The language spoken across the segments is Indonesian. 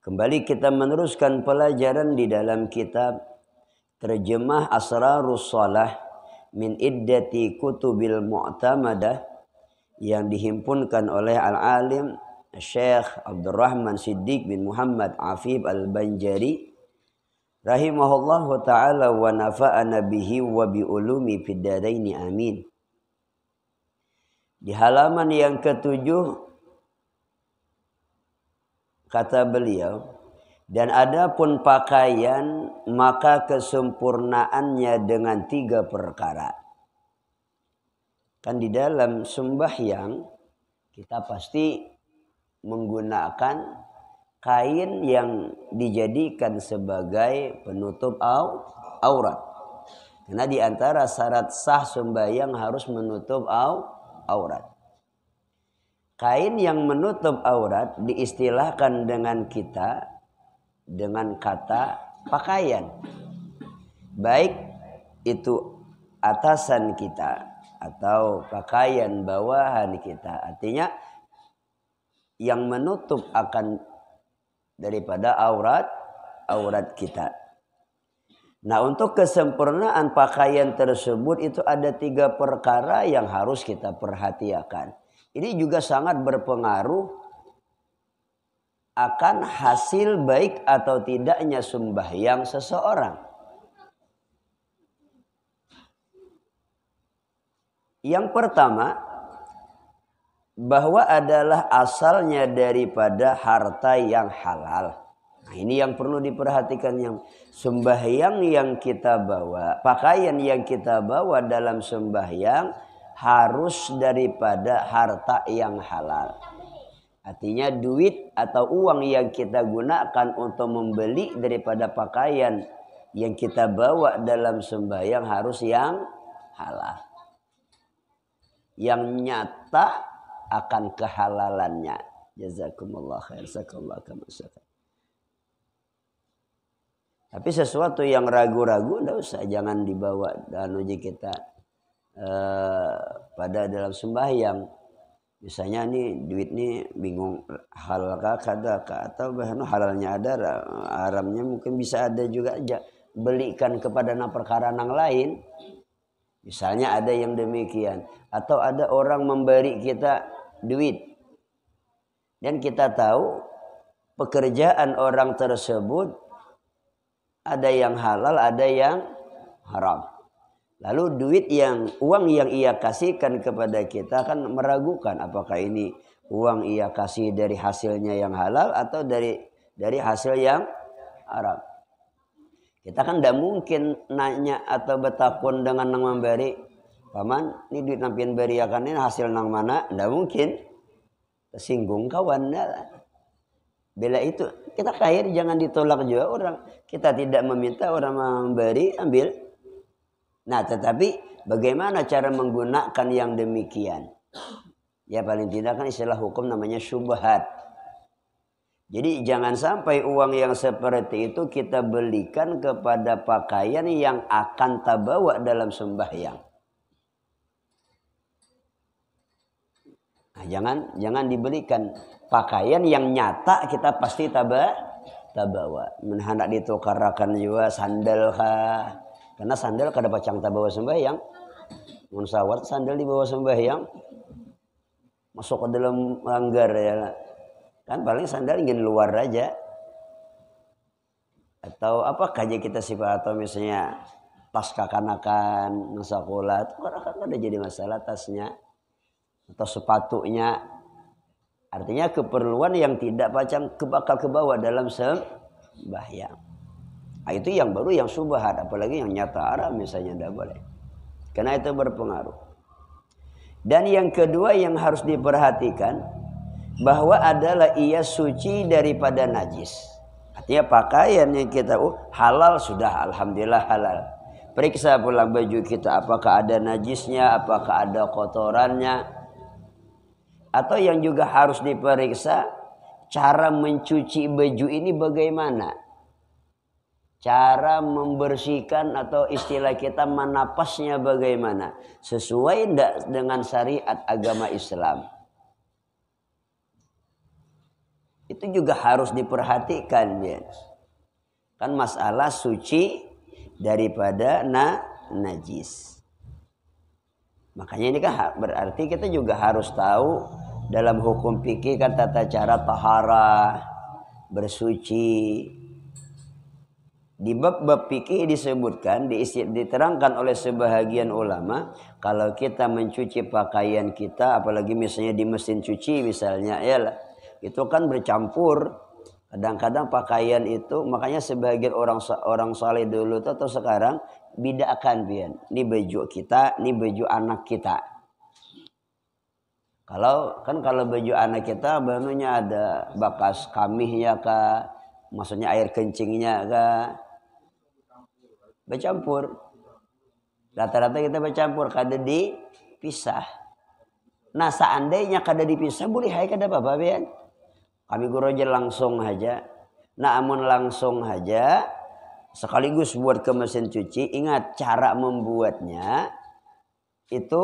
Kembali kita meneruskan pelajaran di dalam kitab Terjemah Asrarus Shalah min Iddati Kutubil Mu'tamadah yang dihimpunkan oleh Al-Alim Syekh Abdurrahman Siddiq bin Muhammad Afif Al-Banjari rahimahullahu ta'ala wa nafa'ana bihi wa bi ulumi fid daraini amin. Di halaman yang ketujuh kata beliau, dan adapun pakaian maka kesempurnaannya dengan 3 perkara. Kan di dalam sembahyang kita pasti menggunakan kain yang dijadikan sebagai penutup aurat. Karena di antara syarat sah sembahyang harus menutup aurat. Kain yang menutup aurat diistilahkan dengan kita dengan kata pakaian. Baik itu atasan kita atau pakaian bawahan kita. Artinya yang menutup akan daripada aurat kita. Nah, untuk kesempurnaan pakaian tersebut itu ada 3 perkara yang harus kita perhatikan. Ini juga sangat berpengaruh akan hasil baik atau tidaknya sembahyang seseorang. Yang pertama, bahwa adalah asalnya daripada harta yang halal. Nah, ini yang perlu diperhatikan, yang sembahyang yang kita bawa, pakaian yang kita bawa dalam sembahyang harus daripada harta yang halal. Artinya duit atau uang yang kita gunakan untuk membeli daripada pakaian yang kita bawa dalam sembahyang harus yang halal. Yang nyata akan kehalalannya. Jazakumullah khair. Jazakallahu khairan. Tapi sesuatu yang ragu-ragu enggak usah, jangan dibawa dan uji kita pada dalam sembahyang. Misalnya nih duit nih bingung halal kah atau bahkan halalnya ada, haramnya mungkin bisa ada juga aja. Belikan kepada perkara yang lain. Misalnya ada yang demikian. Atau ada orang memberi kita duit. Dan kita tahu pekerjaan orang tersebut ada yang halal, ada yang haram. Lalu uang yang ia kasihkan kepada kita kan meragukan apakah ini uang ia kasih dari hasilnya yang halal atau dari hasil yang haram. Kita kan tidak mungkin nanya atau betapun dengan nang memberi, paman ini duit nampian beriakan ini hasil nang mana? Tidak mungkin. Tersinggung kawan. Bila itu kita khair, jangan ditolak juga orang. Kita tidak meminta orang memberi, ambil. Nah, tetapi bagaimana cara menggunakan yang demikian? Ya paling tidak kan istilah hukum namanya syubhat. Jadi jangan sampai uang yang seperti itu kita belikan kepada pakaian yang akan kita bawa dalam sembahyang. Nah, jangan dibelikan pakaian yang nyata kita pasti tabawa. Hendak ditukarkan juga sandal kah? Karena sandal kada pacang tabawa sembahyang. Mun sawat sandal dibawa sembahyang masuk ke dalam langgar ya. Kan paling sandal ingin luar aja. Atau apakah aja kita sifat atau misalnya tas kakanakan sekolah itu kan ada jadi masalah tasnya atau sepatunya. Artinya keperluan yang tidak pacang bakal kebawa dalam sembahyang. Nah, itu yang baru yang subhat, apalagi yang nyata haram misalnya tidak boleh. Karena itu berpengaruh. Dan yang kedua yang harus diperhatikan bahwa adalah ia suci daripada najis. Artinya pakaian yang kita halal sudah, alhamdulillah halal. Periksa pula baju kita apakah ada najisnya, apakah ada kotorannya. Atau yang juga harus diperiksa cara mencuci baju ini bagaimana. Cara membersihkan atau istilah kita menapasnya bagaimana. Sesuai tidak dengan syariat agama Islam. Itu juga harus diperhatikan ya. Kan masalah suci daripada najis. Makanya ini kan berarti kita juga harus tahu dalam hukum fikih kan tata cara taharah, bersuci. Di bab-bab fikih disebutkan, diterangkan oleh sebahagian ulama, kalau kita mencuci pakaian kita, apalagi misalnya di mesin cuci misalnya, ya lah, itu kan bercampur. Kadang-kadang pakaian itu, makanya sebagian orang saleh dulu atau sekarang bedakan pian. Ini baju kita, ini baju anak kita. Kalau baju anak kita barunya ada bekas kamihnya kah, maksudnya air kencingnya kah, bercampur. Rata-rata kita bercampur, kada dipisah. Nah seandainya kada dipisah, boleh hai kada apa-apa pian. Kami guru aja langsung aja. Nah amun langsung aja, sekaligus buat ke mesin cuci. Ingat cara membuatnya itu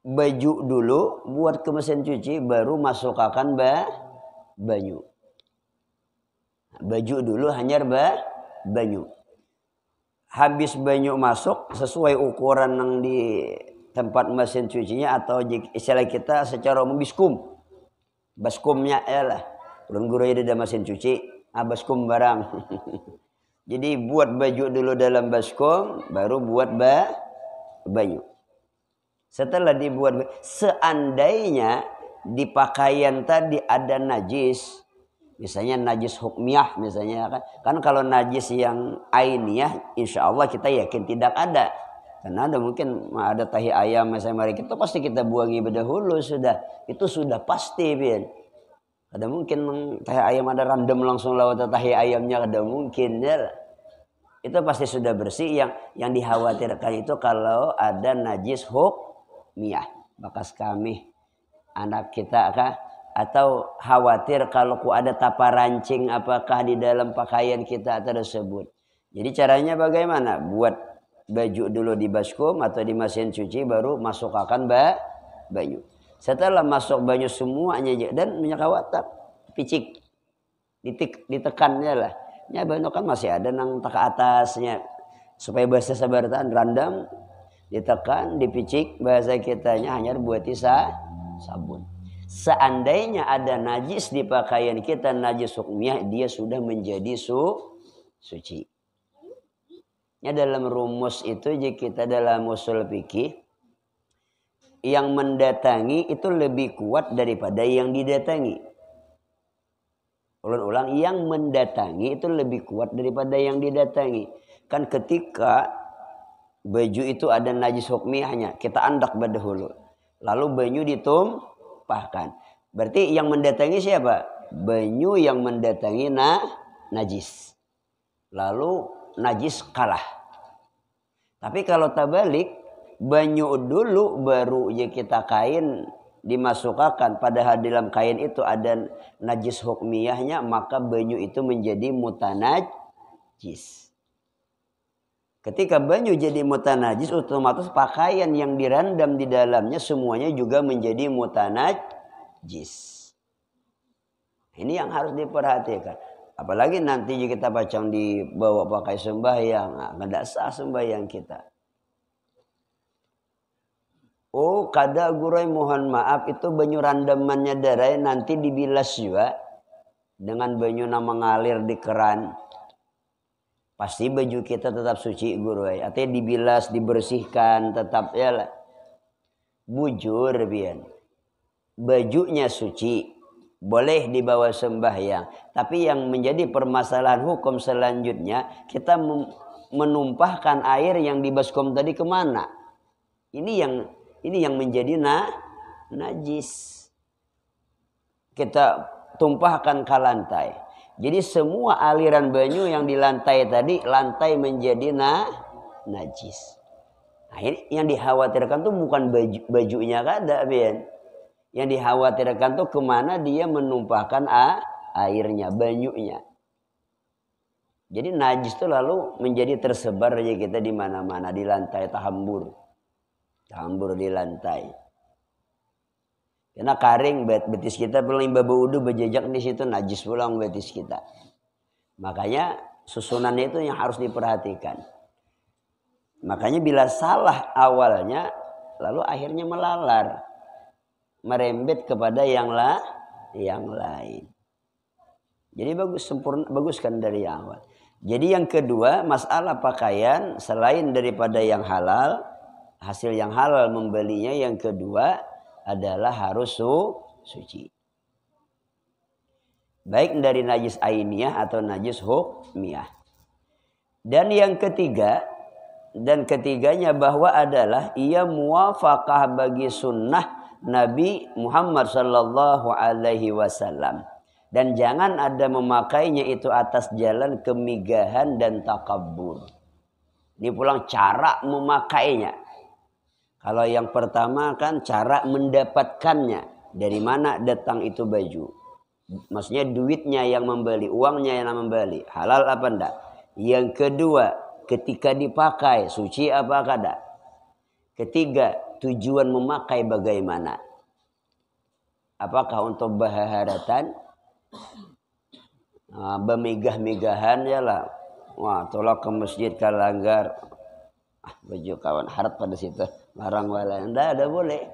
baju dulu buat ke mesin cuci, baru masukkan banyu. Baju dulu hanya banyu. Habis banyu masuk sesuai ukuran yang di tempat mesin cucinya, atau istilah kita secara umum baskumnya ya lah. Ulun guru ada mesin cuci, baskum barang. Jadi buat baju dulu dalam baskom, baru buat banyu. Setelah dibuat, seandainya di pakaian tadi ada najis, misalnya najis hukmiyah misalnya kan kalau najis yang ainiyah insya Allah kita yakin tidak ada, karena ada mungkin ada tahi ayam misalnya mari kita pasti kita buangi berdahulu, itu sudah pasti Bin. Ada mungkin tahi ayam ada random langsung lewat tahi ayamnya, ada mungkin ya. Itu pasti sudah bersih. Yang dikhawatirkan itu kalau ada najis hukmiyah, bekas kami anak kita kah, atau khawatir kalau ada taparancing apakah di dalam pakaian kita tersebut. Jadi caranya bagaimana? Buat baju dulu di baskom atau di mesin cuci, baru masukkan banyu. Setelah masuk banyu semuanya dan minyak watak picik ditekannya lah. Ya banyak kan masih ada nang tak ke atasnya supaya bahasa sabaratan random ditekan dipicik, bahasa kitanya hanya buat sabun. Seandainya ada najis di pakaian kita, najis hukmiyah, dia sudah menjadi suci. Ya dalam rumus itu jika kita dalam usul fikih, yang mendatangi itu lebih kuat daripada yang didatangi. Ulang-ulang, yang mendatangi itu lebih kuat daripada yang didatangi. Kan ketika baju itu ada najis hukmiyahnya, kita andak berdahulu, lalu banyu ditumpahkan. Berarti yang mendatangi siapa? Banyu yang mendatangi najis. Lalu najis kalah. Tapi kalau terbalik, banyu dulu baru ya kita kain dimasukkan, padahal dalam kain itu ada najis hukmiyahnya, maka banyu itu menjadi mutanajis. Ketika banyu jadi mutanajis, otomatis pakaian yang direndam di dalamnya semuanya juga menjadi mutanajis. Ini yang harus diperhatikan. Apalagi nanti kita pacang dibawa pakai sembahyang, nggak sah sembahyang kita. Oh, kada gurai mohon maaf, itu banyu randamannya darah nanti dibilas juga dengan banyu yang mengalir di keran. Pasti baju kita tetap suci gurai. Artinya dibilas, dibersihkan, tetap ya lah. Bujur bian. Bajunya suci, boleh dibawa sembahyang. Tapi yang menjadi permasalahan hukum selanjutnya, kita menumpahkan air yang di baskom tadi kemana? Ini yang menjadi najis. Kita tumpahkan ke lantai. Jadi semua aliran banyu yang di lantai tadi, lantai menjadi najis. Nah, ini yang dikhawatirkan tuh bukan bajunya kada, Ben. Yang dikhawatirkan tuh kemana dia menumpahkan airnya, banyunya. Jadi najis itu lalu menjadi tersebar aja kita di mana-mana, di lantai tahambur di lantai. Karena kering betis kita perlu bau udu berjejak di situ najis pulang betis kita. Makanya susunannya itu yang harus diperhatikan. Makanya bila salah awalnya lalu akhirnya melalar, merembet kepada yang lain. Jadi baguskan dari awal. Jadi yang kedua, masalah pakaian selain daripada yang halal, hasil yang halal membelinya, yang kedua adalah harus suci. Baik dari najis ainiyah atau najis hukmiyah. Dan yang ketiga, dan ketiganya bahwa adalah ia muwafaqah bagi sunnah Nabi Muhammad sallallahu alaihi wasallam. Dan jangan ada memakainya itu atas jalan kemigahan dan takabbur. Ini pulang cara memakainya. Kalau yang pertama kan cara mendapatkannya. Dari mana datang itu baju. Maksudnya duitnya yang membeli, uangnya yang membeli. Halal apa enggak? Yang kedua, ketika dipakai, suci apa kada? Ketiga, tujuan memakai bagaimana? Apakah untuk baharatan? Bemigah-migahan ya lah. Wah, tolak ke masjid kalanggar. Baju kawan harap pada situ. Larang wala. Enggak ada boleh.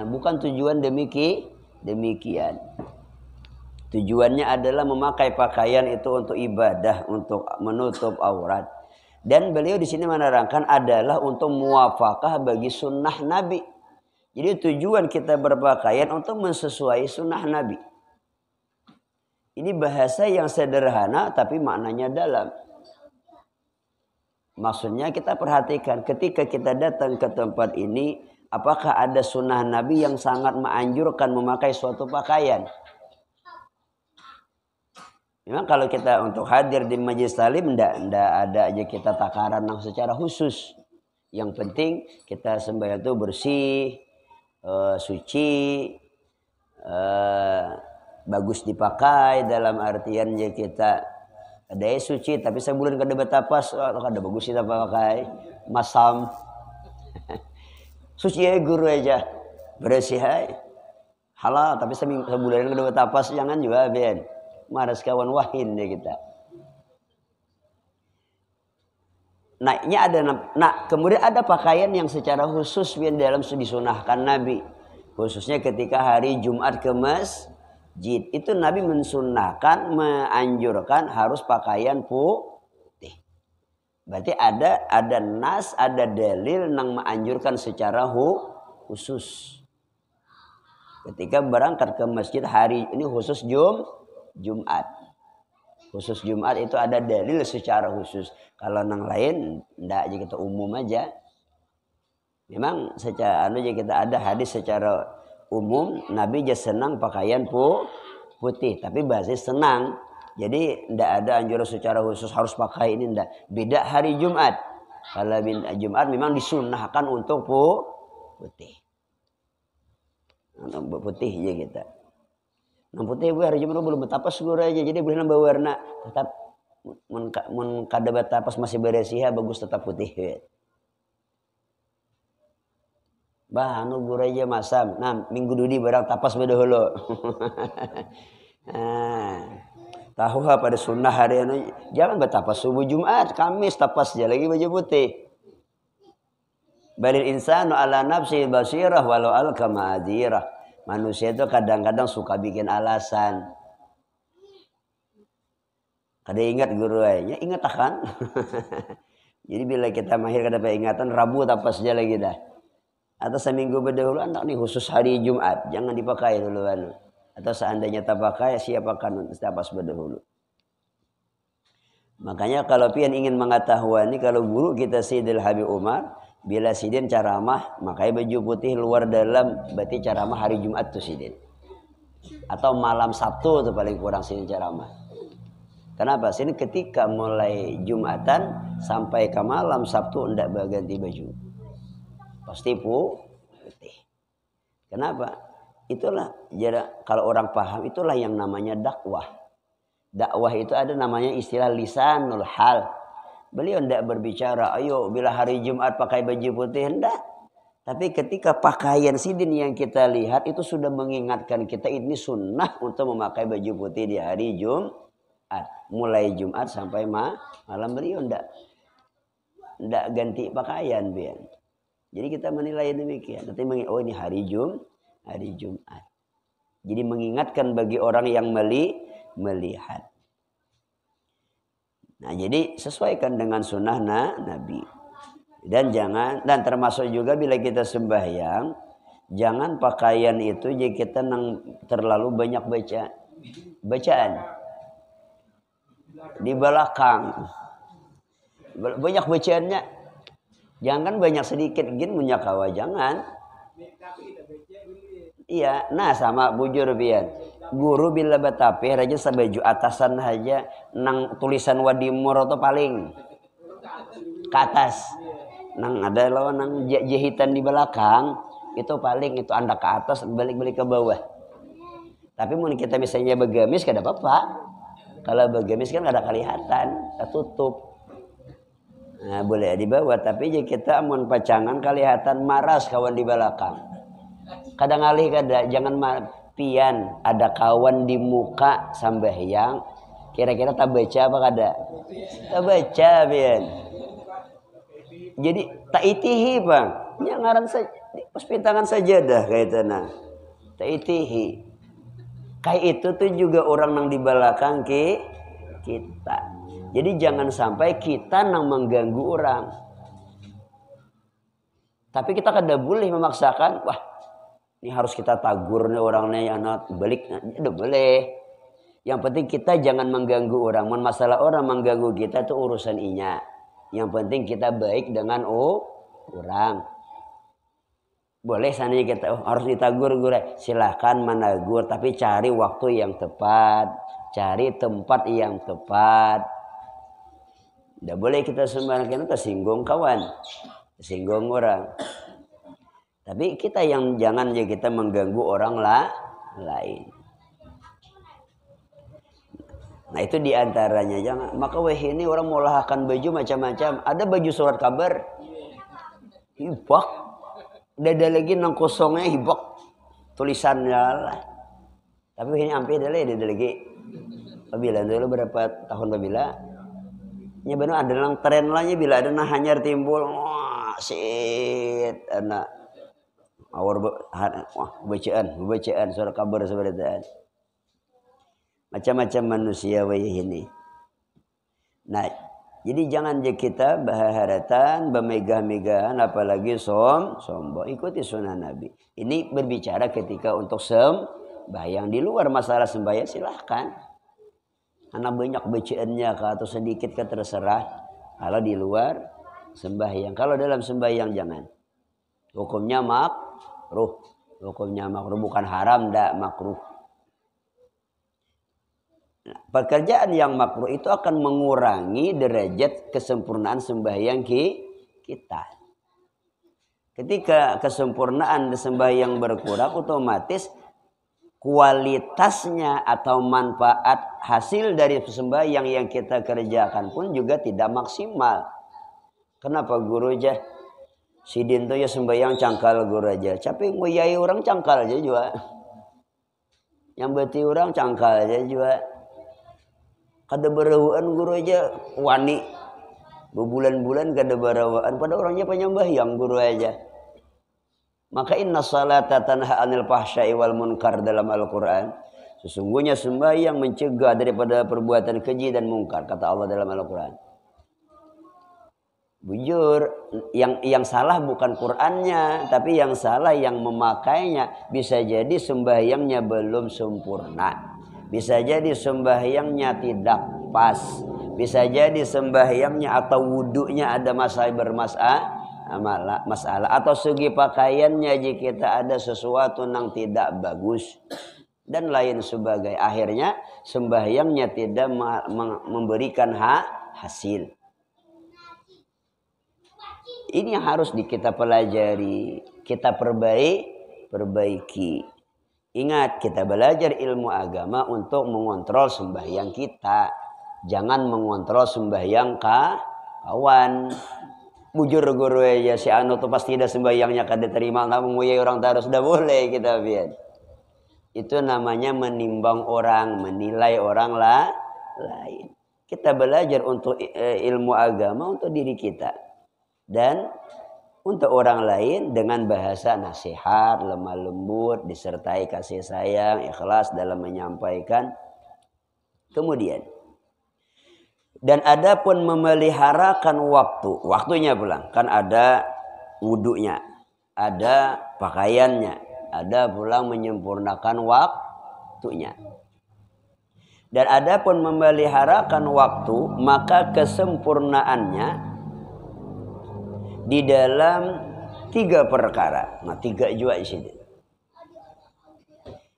Bukan tujuan demikian. Tujuannya adalah memakai pakaian itu untuk ibadah, untuk menutup aurat. Dan beliau di sini menerangkan adalah untuk muwafaqah bagi sunnah Nabi. Jadi tujuan kita berpakaian untuk mensesuaikan sunnah Nabi. Ini bahasa yang sederhana tapi maknanya dalam. Maksudnya kita perhatikan ketika kita datang ke tempat ini, apakah ada sunnah Nabi yang sangat menganjurkan memakai suatu pakaian? Memang kalau kita untuk hadir di majelis talim ndak ada aja kita takaran secara khusus. Yang penting kita sembahyang itu bersih, suci, bagus dipakai dalam artian ya kita ada suci tapi sebulan kada betapas kada bagus kita pakai masam. Suci ya guru aja bersih hai halal tapi sebulan kada betapas jangan juga ben. Maras kawan wahin deh kita. Kemudian ada pakaian yang secara khusus yang dalam disunahkan Nabi. Khususnya ketika hari Jumat ke masjid. Itu Nabi mensunnahkan, menganjurkan harus pakaian putih. Berarti ada nas, ada dalil yang menganjurkan secara khusus. Ketika berangkat ke masjid hari ini khusus Jumat. Khusus Jumat itu ada dalil secara khusus. Kalau yang lain enggak aja kita umum aja. Memang secara aja kita ada hadis secara umum Nabi aja senang pakaian putih, tapi bahasa senang. Jadi enggak ada anjuran secara khusus harus pakai ini enggak. Beda hari Jumat. Kalau Jumat memang disunnahkan untuk putih. Untuk putih aja kita. Nang putih hari Jumat belum betapas guru aja jadi boleh nambah warna tetap mun kada betapas masih beresih bagus tetap putih. Bah anu guru aja masam. Nah minggu dudi barang tapas beda hulu. Tahu pada sunnah hari anu jangan betapas subuh Jumat, Kamis tapas aja lagi baju putih. Balil insanu ala nafsi basirah walau alkama adirah. Manusia itu kadang-kadang suka bikin alasan. Kada ingat guru ya ingat kan? Jadi bila kita mahir kada ingatan Rabu tapas aja lagi dah. Atau seminggu berdahulu anak nih khusus hari Jumat jangan dipakai dulu anu. Atau seandainya tak pakai siapakan tapas berdahulu. Makanya kalau pian ingin mengetahui kalau guru kita Sayyidil Habib Umar bila sidin ceramah makai baju putih luar dalam berarti ceramah hari Jumat tuh sidin. Atau malam Sabtu tuh paling kurang sidin ceramah. Kenapa? Sini ketika mulai Jumatan sampai ke malam Sabtu ndak berganti baju. Pasti putih. Kenapa? Itulah jadi kalau orang paham itulah yang namanya dakwah. Dakwah itu ada namanya istilah lisanul hal. Beliau tidak berbicara, ayo bila hari Jumat pakai baju putih, hendak. Tapi ketika pakaian sidin yang kita lihat itu sudah mengingatkan kita ini sunnah untuk memakai baju putih di hari Jumat. Mulai Jumat sampai malam beliau ndak ganti pakaian biar. Jadi kita menilai demikian. Nanti oh ini hari Jumat. Jadi mengingatkan bagi orang yang melihat. Nah, jadi sesuaikan dengan sunnah Nabi. Dan termasuk juga bila kita sembahyang, jangan pakaian itu jadi kita terlalu banyak bacaan di belakang. Banyak bacaannya. Jangan banyak sedikit gin munyakawa, jangan. Iya, nah sama bujur pian. Guru bila betape raja sabaju atasan aja nang tulisan wadimur atau paling ke atas. Nang ada lawan nang jahitan di belakang itu paling itu anda ke atas balik-balik ke bawah. Tapi mungkin kita misalnya begamis kada apa-apa. Kalau begamis kan ada kelihatan, tertutup. Nah, boleh di bawah tapi kita mun pacangan kelihatan maras kawan di belakang. Kadang alih kada jangan pian ada kawan di muka sambahyang kira-kira tak baca apa kada? Tak baca pian. Jadi tak itihi bang, nyangaran saja, pespitangan sajadah kayak tanah. Tak itihi, kayak itu tuh juga orang yang di belakang kita. Jadi jangan sampai kita nang mengganggu orang. Tapi kita kada boleh memaksakan, wah ini harus kita tagur nih orangnya anak balik, udah boleh. Yang penting kita jangan mengganggu orang. Masalah orang mengganggu kita itu urusan inya. Yang penting kita baik dengan orang. Boleh seandainya kita harus ditagur guru, silahkan menegur tapi cari waktu yang tepat, cari tempat yang tepat. Tidak boleh kita sembarangan tersinggung kawan, tersinggung orang. Tapi kita yang jangan ya kita mengganggu orang lain. Nah itu diantaranya jangan. Maka ini orang mulahkan baju macam-macam. Ada baju surat kabar, hibak. Udah ada lagi nang kosongnya hibak tulisannya lah. Tapi ini hampir ada lagi. Apabila dulu berapa tahun apabila? Nya benar ada nang tren lahnya bila ada nah hanyar timbul. Wah shit anak. Awar bacaan surat kabar seperti itu. Macam-macam manusia ini. Nah, jadi jangan kita baharatan, bermegah-megahan, apalagi sombong. Ikuti sunnah Nabi. Ini berbicara ketika untuk sembahyang. Di luar masalah sembahyang silahkan. Anak banyak bacaannya atau sedikit terserah. Kalau di luar sembahyang. Kalau dalam sembahyang jangan. Hukumnya makruh. Hukumnya makruh bukan haram, tidak makruh. Nah, pekerjaan yang makruh itu akan mengurangi derajat kesempurnaan sembahyang kita. Ketika kesempurnaan sembahyang berkurang, otomatis kualitasnya atau manfaat hasil dari sembahyang yang kita kerjakan pun juga tidak maksimal. Kenapa guru aja? Sidin tuh ya sembahyang cangkal guru aja. Tapi nguyai orang cangkal aja juga. Yang beti orang cangkal aja juga. Kada berawaan guru aja wani berbulan-bulan kada berawaan pada orangnya penyembahyang guru aja. Maka inna salata tanha anil fahsya'i wal munkar dalam Al-Qur'an. Sesungguhnya sembahyang mencegah daripada perbuatan keji dan mungkar kata Allah dalam Al-Qur'an. Bujur, yang salah bukan Qur'annya, tapi yang salah yang memakainya. Bisa jadi sembahyangnya belum sempurna. Bisa jadi sembahyangnya tidak pas. Bisa jadi sembahyangnya atau wudhunya ada masalah atau segi pakaiannya jika kita ada sesuatu yang tidak bagus dan lain sebagainya. Akhirnya sembahyangnya tidak memberikan hasil. Ini yang harus kita pelajari, kita perbaiki. Ingat, kita belajar ilmu agama untuk mengontrol sembahyang kita. Jangan mengontrol sembahyang kawan. bujur guru ya si anu tuh pasti ada sembahyangnya kada terima nggak menguyai orang taruh sudah boleh kita biar. Itu namanya menimbang orang, menilai orang lain. Kita belajar untuk ilmu agama untuk diri kita dan untuk orang lain dengan bahasa nasihat, lemah lembut, disertai kasih sayang, ikhlas dalam menyampaikan. Kemudian dan ada pun memeliharakan waktunya pulang. Kan ada wudunya, ada pakaiannya, ada pulang menyempurnakan waktunya. Dan ada pun memeliharakan waktu, maka kesempurnaannya di dalam 3 perkara. Nah, 3 juga di sini.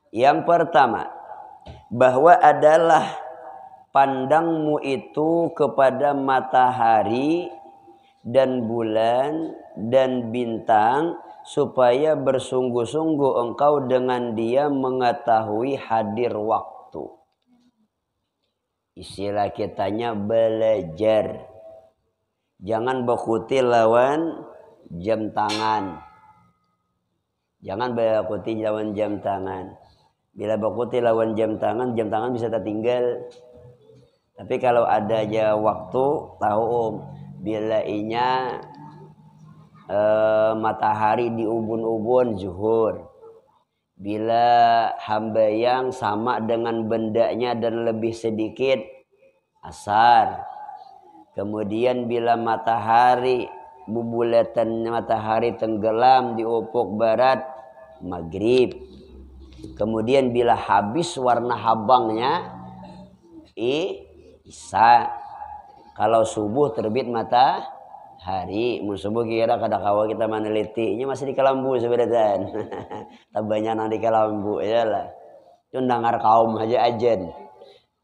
Yang pertama, bahwa adalah pandangmu itu kepada matahari dan bulan dan bintang supaya bersungguh-sungguh engkau dengan dia mengetahui hadir waktu. Istilah kitanya belajar. Jangan berkuti lawan jam tangan. Jangan berkuti lawan jam tangan. Bila berkuti lawan jam tangan bisa tertinggal. Tapi kalau ada aja waktu, tahu bila inya matahari di ubun-ubun zuhur. Bila hambayang sama dengan bendanya dan lebih sedikit asar. Kemudian bila matahari bubulatan matahari tenggelam di ufuk barat maghrib. Kemudian bila habis warna habangnya Isya. Kalau subuh terbit matahari, mun subuh kira kada kawa kita meneliti, ini masih di Kelambu sebenarnya. Tabanya nang di Kelambu ya lah. Dengar kaum aja ajen.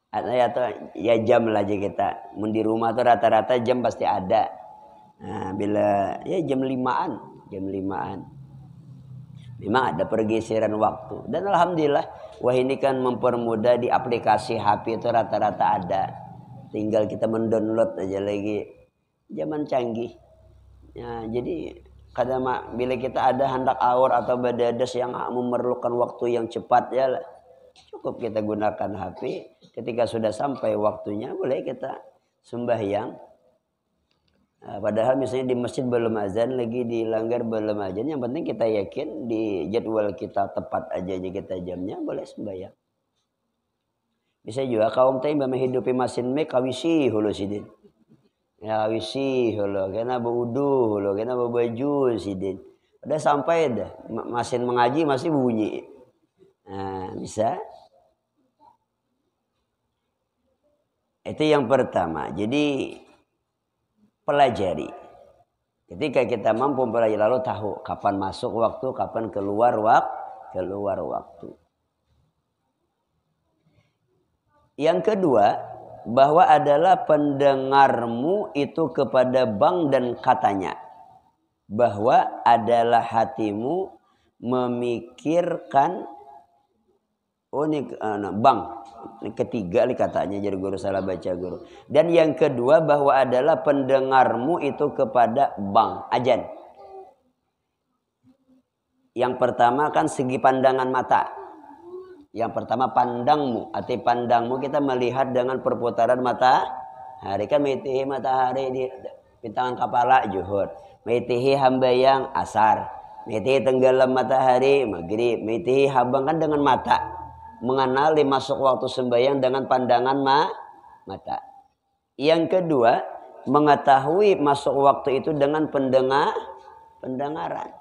Atau ya jam lah aja kita. Mun di rumah tuh rata-rata jam pasti ada. Nah, bila ya jam 5-an. Memang ada pergeseran waktu. Dan alhamdulillah, wah ini kan mempermudah di aplikasi HP itu rata-rata ada. Tinggal kita mendownload aja lagi. Zaman canggih. Ya, jadi kadang bila kita ada hendak awur atau badadas yang memerlukan waktu yang cepat ya cukup kita gunakan HP. Ketika sudah sampai waktunya boleh kita sembahyang. Padahal misalnya di masjid belum azan, lagi di langgar belum azan. Yang penting kita yakin di jadwal kita tepat aja kita jamnya, boleh sembahyang. Bisa juga kaum teh menghidupi masin me kawisi hulu sidin. Ya kawisi hulu, kena berwudu hulu, kena berbaju sidin. Udah sampai dah, masin mengaji masih bunyi. Nah, bisa. Itu yang pertama. Jadi pelajari. Ketika kita mampu pelajari lalu tahu kapan masuk waktu, kapan keluar waktu. Yang kedua, bahwa adalah pendengarmu itu kepada bang dan katanya. Bahwa adalah hatimu memikirkan bang. Ini ketiga nih katanya jadi guru salah baca guru. Dan yang kedua bahwa adalah pendengarmu itu kepada bang, ajan. Yang pertama kan segi pandangan mata. Yang pertama pandangmu, arti pandangmu kita melihat dengan perputaran matahari kan metihi matahari di bintangan kepala zuhur, metihi hambayang asar, metihi tenggelam matahari maghrib, metihi habang kan dengan mata, mengenali masuk waktu sembahyang dengan pandangan mata. Yang kedua mengetahui masuk waktu itu dengan pendengaran.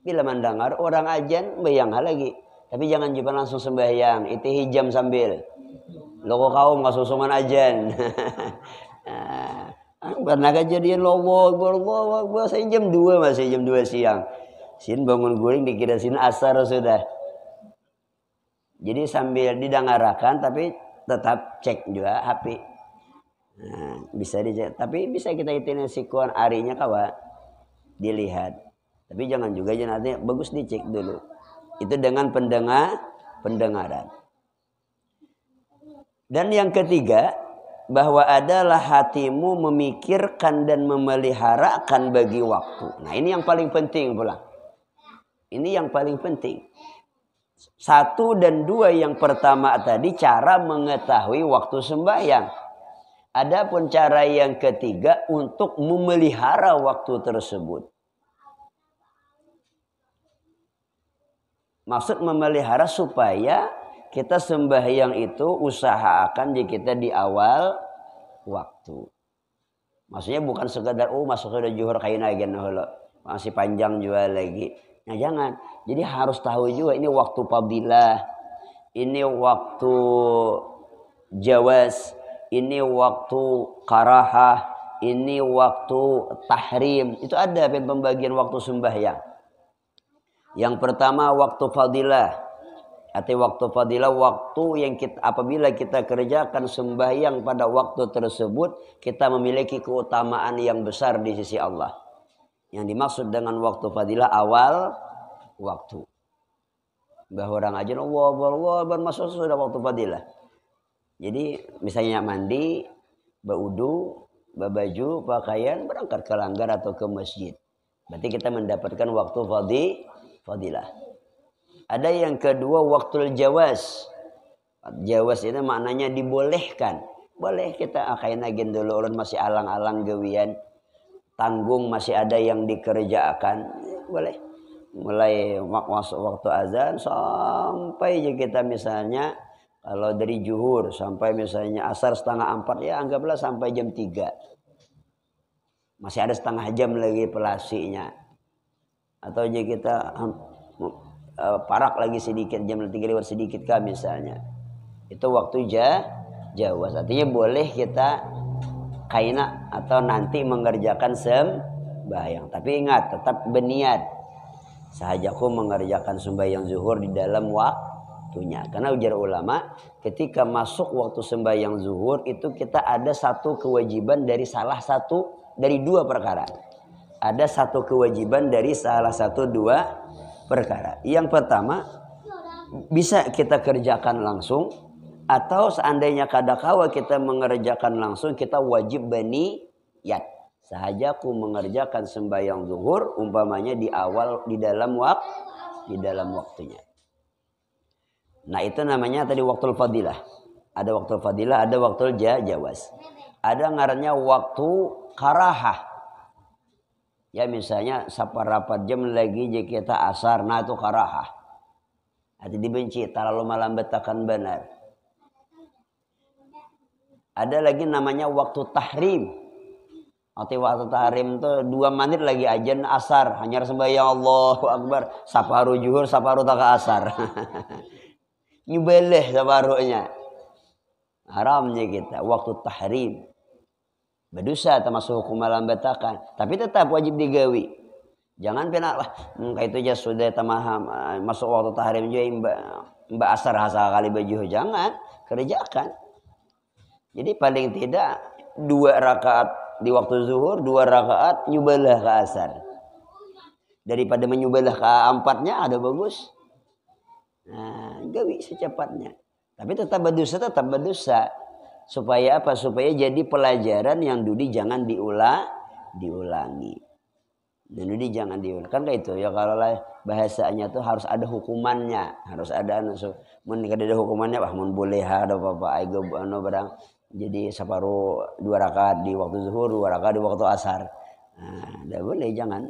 Bila mendengar orang ajan bayang lagi. Tapi jangan jumpa langsung sembahyang. Itu hijam sambil. Loko kaum kasusungan ajan. Pernah kejadian lowo. Saya jam 2 masih jam 2 siang. Sin bangun guring dikira sin asar sudah. Jadi sambil didengarakan tapi tetap cek juga HP. Nah, bisa dicek. Tapi bisa kita hitung sikuan arinya kawan. Dilihat. Tapi jangan juga nanti bagus dicek dulu. Itu dengan pendengaran. Dan yang ketiga, bahwa adalah hatimu memikirkan dan memeliharakan bagi waktu. Nah, ini yang paling penting pula. Ini yang paling penting. 1 dan 2 yang pertama tadi cara mengetahui waktu sembahyang. Adapun cara yang ketiga untuk memelihara waktu tersebut. Maksud memelihara supaya kita sembahyang itu usahakan kita di awal waktu. Maksudnya bukan sekadar masuk sudah zuhur kain agen masih panjang juga lagi. Nah jangan. Jadi harus tahu juga ini waktu fadilah, ini waktu jawaz, ini waktu karahah, ini waktu tahrim. Itu ada pembagian waktu sembahyang. Yang pertama waktu fadilah. Arti waktu fadilah waktu yang apabila kita kerjakan sembahyang pada waktu tersebut kita memiliki keutamaan yang besar di sisi Allah. Yang dimaksud dengan waktu fadilah awal waktu. Bahwa orang aja Allah masuk sudah waktu fadilah. Jadi misalnya mandi, berwudu, berbaju, pakaian, berangkat ke langgar atau ke masjid. Berarti kita mendapatkan waktu fadilah. Ada yang kedua waktu jawaz. Jawaz itu maknanya dibolehkan. Boleh kita akain agin dulu ulun masih alang-alang gawian. Tanggung masih ada yang dikerjakan. Boleh. Mulai masuk waktu azan sampai kita misalnya kalau dari zuhur sampai misalnya asar 3:30 ya anggaplah sampai jam 3. Masih ada setengah jam lagi pelasinya. Atau kita parak lagi sedikit jam 3 lewat sedikit kah misalnya. Itu waktu jawaz. Artinya boleh kita kaina atau nanti mengerjakan sembahyang. Tapi ingat tetap berniat. Sahajaku mengerjakan sembahyang zuhur di dalam waktunya. Karena ujar ulama ketika masuk waktu sembahyang zuhur itu kita ada satu kewajiban dari salah satu dari 2 perkara. Ada satu kewajiban dari salah satu 2 perkara. Yang pertama bisa kita kerjakan langsung atau seandainya kadakawa kita mengerjakan langsung kita wajib berniat. Sahajaku mengerjakan sembahyang zuhur umpamanya di dalam waktunya. Nah itu namanya tadi waktu fadilah. Ada waktu fadilah, ada waktu jawaz. Ada ngarannya waktu karahah. Ya misalnya saparapat jam lagi kita asar, nah itu karahah. Hati dibenci, terlalu malambat akan benar. Ada lagi namanya waktu tahrim. Arti waktu tahrim itu 2 menit lagi ajan asar. Hanya sembahyang Allahu Akbar. Saparu zuhur, saparu taka asar. Nyubeleh saparunya. Haramnya kita. Waktu tahrim. Berdosa termasuk hukum malam batakan. Tapi tetap wajib digawi. Jangan pernah lah. Itu aja sudah tamaham. Masuk waktu tahrim juga mbak asar hasa kali baju. Jangan. Kerjakan. Jadi paling tidak 2 rakaat. Di waktu zuhur 2 rakaat nyubalah ke asar. Daripada menyubalah ke 4-nya ada bagus. Nah, gawi secepatnya. Tapi tetap berdosa. Supaya apa? Supaya jadi pelajaran yang dudi jangan diulangi. Dan dudi jangan diulangi. Kan kayak itu ya kalau bahasanya tuh harus ada hukumannya, harus ada mun ada hukumannya mun boleh ada apa-apa aigo barang. Jadi separuh 2 rakaat di waktu zuhur, 2 rakaat di waktu asar. Nah, tidak boleh, jangan.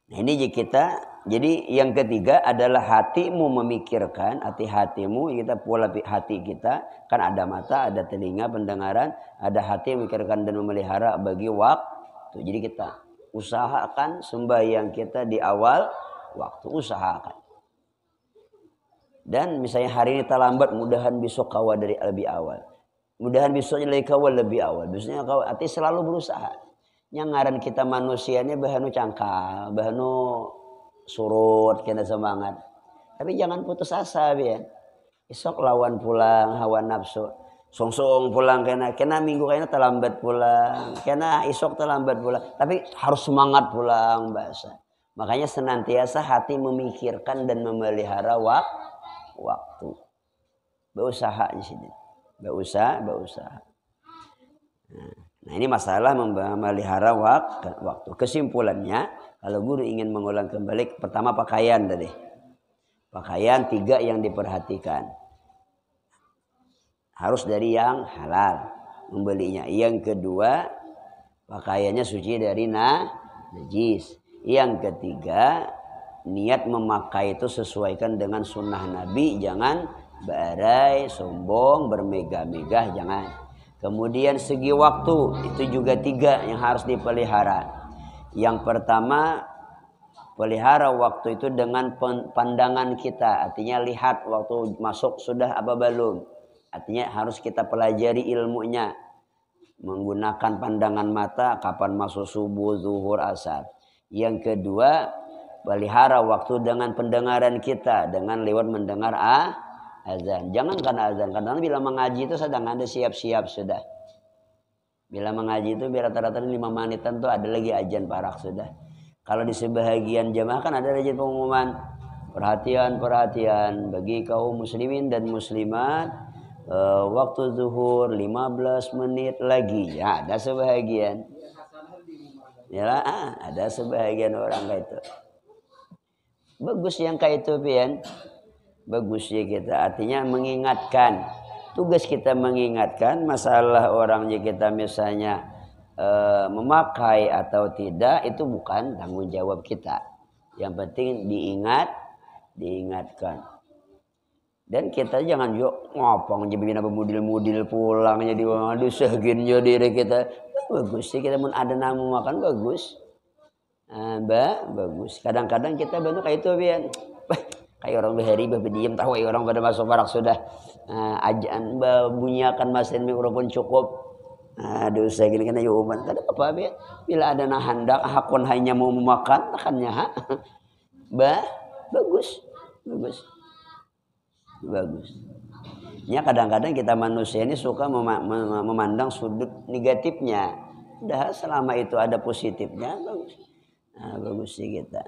Nah ini jadi yang ketiga adalah hatimu memikirkan, hatimu, kita pola hati kita, kan ada mata, ada telinga, pendengaran, ada hati memikirkan dan memelihara bagi waktu. Jadi kita usahakan sembahyang kita di awal waktu, usahakan. Dan misalnya hari ini terlambat, mudahan besok kawal dari lebih awal. Mudahan besoknya lagi kawal lebih awal. Biasanya kawal, arti selalu berusaha. Yang ngaran kita manusianya bahanu cangkal, bahanu surut, kena semangat. Tapi jangan putus asa, biar. Esok lawan pulang, hawa nafsu. Song-song pulang, kena minggu kena terlambat pulang. Kena esok terlambat pulang. Tapi harus semangat pulang, bahasa. Makanya senantiasa hati memikirkan dan memelihara waktu. Berusaha di sini. berusaha. Nah, ini masalah memelihara waktu. Kesimpulannya, kalau guru ingin mengulang kembali, pertama pakaian tadi. Pakaian 3 yang diperhatikan. Harus dari yang halal membelinya. Yang kedua, pakaiannya suci dari najis. Yang ketiga, niat memakai itu sesuaikan dengan sunnah Nabi. Jangan berai, sombong, bermegah-megah, jangan. Kemudian segi waktu, itu juga 3 yang harus dipelihara. Yang pertama, pelihara waktu itu dengan pandangan kita. Artinya lihat waktu masuk sudah apa belum. Artinya harus kita pelajari ilmunya. Menggunakan pandangan mata kapan masuk subuh, zuhur, asar. Yang kedua, pelihara waktu dengan pendengaran kita. Dengan lewat mendengar azan. Jangan karena azan. Karena bila mengaji itu sedang ada siap-siap sudah. Bila mengaji itu biar rata-rata 5 menitan tuh ada lagi azan parak sudah. Kalau di sebahagian jamaah kan ada lagi pengumuman. Perhatian bagi kaum muslimin dan muslimat. Waktu zuhur 15 menit lagi. Ya ada sebahagian. Ya ada sebahagian orang kayak itu. Bagus yang kayak itu pian. Bagus ya kita, artinya mengingatkan. Tugas kita mengingatkan masalah orangnya kita misalnya memakai atau tidak, itu bukan tanggung jawab kita. Yang penting diingatkan. Dan kita jangan juga ngopong jadi bermudil-mudil pulang jadi aduh seginnya diri kita. Bagus sih kita mun ada namu makan bagus. Bagus. Kadang-kadang kita bantu kayak itu pian. Kayak orang berhari berdiam tahu orang pada masuk barak sudah ajaan bunyikan mesin mikrofon cukup. Aduh saya gini kena yuman. Kada apa be. Bila ada hendak hakon hanya mau memakan takannya bagus. Ya kadang-kadang kita manusia ini suka memandang sudut negatifnya. Udah selama itu ada positifnya bagus. Bagus sih kita.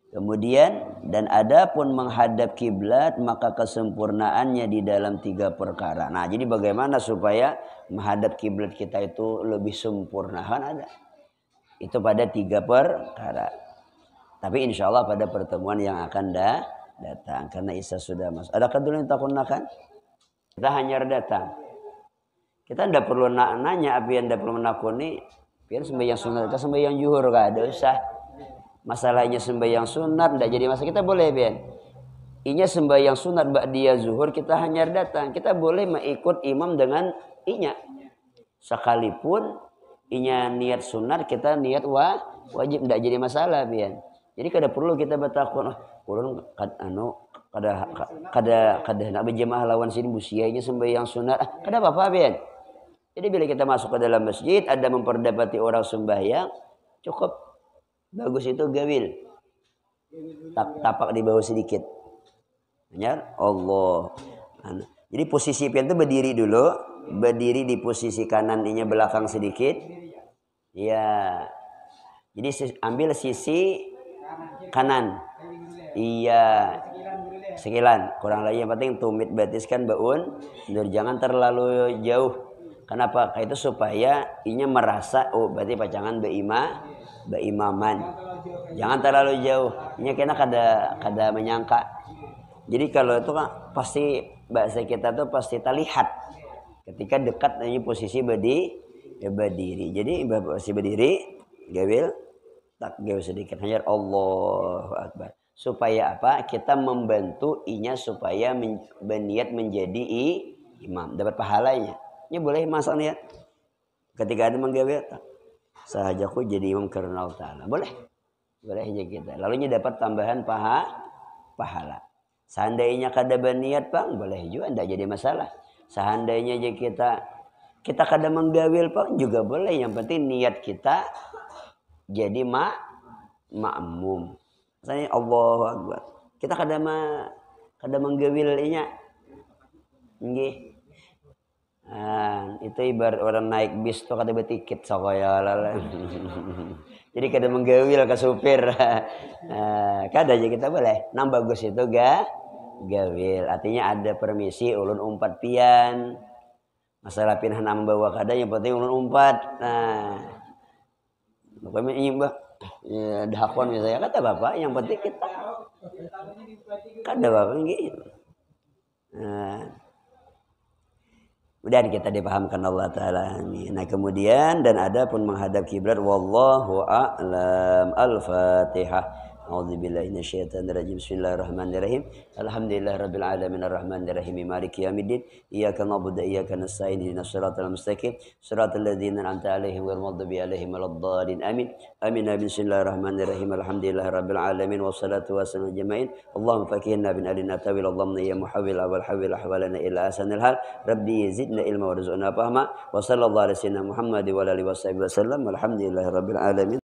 Kemudian dan adapun menghadap kiblat maka kesempurnaannya di dalam 3 perkara. Nah, jadi bagaimana supaya menghadap kiblat kita itu lebih sempurna kan ada. Itu pada 3 perkara. Tapi insya Allah pada pertemuan yang akan datang karena Isa sudah masuk. Adakah dulu yang takunakan? Kita hanya datang. Kita tidak perlu nanya apa yang tidak perlu menakuni. Biar sembahyang sunat, kita sembahyang zuhur enggak ada usah. Masalahnya sembahyang sunat tidak jadi masalah, kita boleh biar. Inya sembahyang sunat ba'diyah zuhur kita hanya datang. Kita boleh mengikut imam dengan inya. Sekalipun inya niat sunat kita niat wajib tidak jadi masalah biar. Jadi kada perlu kita bertakun kurang kada nak berjemaah lawan sini busianya sembahyang sunat. Kada apa-apa biar. Jadi bila kita masuk ke dalam masjid ada memperdapati orang sembahyang cukup. Bagus itu gawil. Tapak di bawah sedikit. Benar? Allah. Jadi posisi pian itu berdiri dulu. Berdiri di posisi kanan ini belakang sedikit. Ya. Jadi ambil sisi kanan. Iya. Sekilan. Kurang lagi yang penting tumit batiskan baun. Jangan terlalu jauh. Kenapa? Itu supaya inya merasa berarti pacangan berimaman. Jangan terlalu jauh. Ini kena kada menyangka. Jadi kalau itu kan pasti bahasa kita tuh pasti terlihat ketika dekat ini posisi berdiri. Jadi posisi berdiri, gawil tak gawil sedikit hanya Allahu Akbar. Supaya apa? Kita membantu inya supaya berniat menjadi imam, dapat pahalanya. Ini boleh masak niat. Ketika ada menggawil sahajaku jadi imam karena Allah Ta'ala. Boleh aja kita. Lalunya dapat tambahan pahala. Seandainya kada berniat bang, boleh juga, tidak jadi masalah. Seandainya aja kita kada menggawil bang, juga boleh. Yang penting niat kita jadi makmum. Misalnya Allahu Akbar. Kita kada menggawil inya. Nggih. Itu ibarat orang naik bis tuh kada bertiket sakaya lala. Jadi kada menggawil ke supir. Kada aja kita boleh. Nang bagus itu gawil. Artinya ada permisi ulun umpat pian. Masalah pindah membawa kada yang penting ulun umpat. Nah, pokoknya ini bah, ya, dahakon misalnya kata bapak, yang penting kita kada bapak gitu. Nah, kemudian kita dipahamkan Allah Ta'ala. Nah kemudian dan ada pun menghadap kiblat. Wallahu a'lam. Al-Fatihah. A'udzubillahi minasyaitonir rajim. Bismillahirrahmanirrahim. Alhamdulillahirabbil alamin arrahmanir rahim maliki yaumiddin. Iyyaka na'budu wa iyyaka nasta'in ihdinas siratal mustaqim. Siratal ladzina an'amta 'alaihim ghairil maghdubi 'alaihim waladdallin. Amin. Amin. Bismillahirrahmanirrahim. Alhamdulillahirabbil alamin wassalatu wassalamu jama'in. Allahumma fakihna bin alina tawil Allahumma ya muhawwil awal hawil ahwalana ila asanil hal. Rabbi zidna ilma warzuqna fahma. Wa sallallahu alaihi wasallam Muhammad wa alihi wasallam. Alhamdulillahirabbil alamin.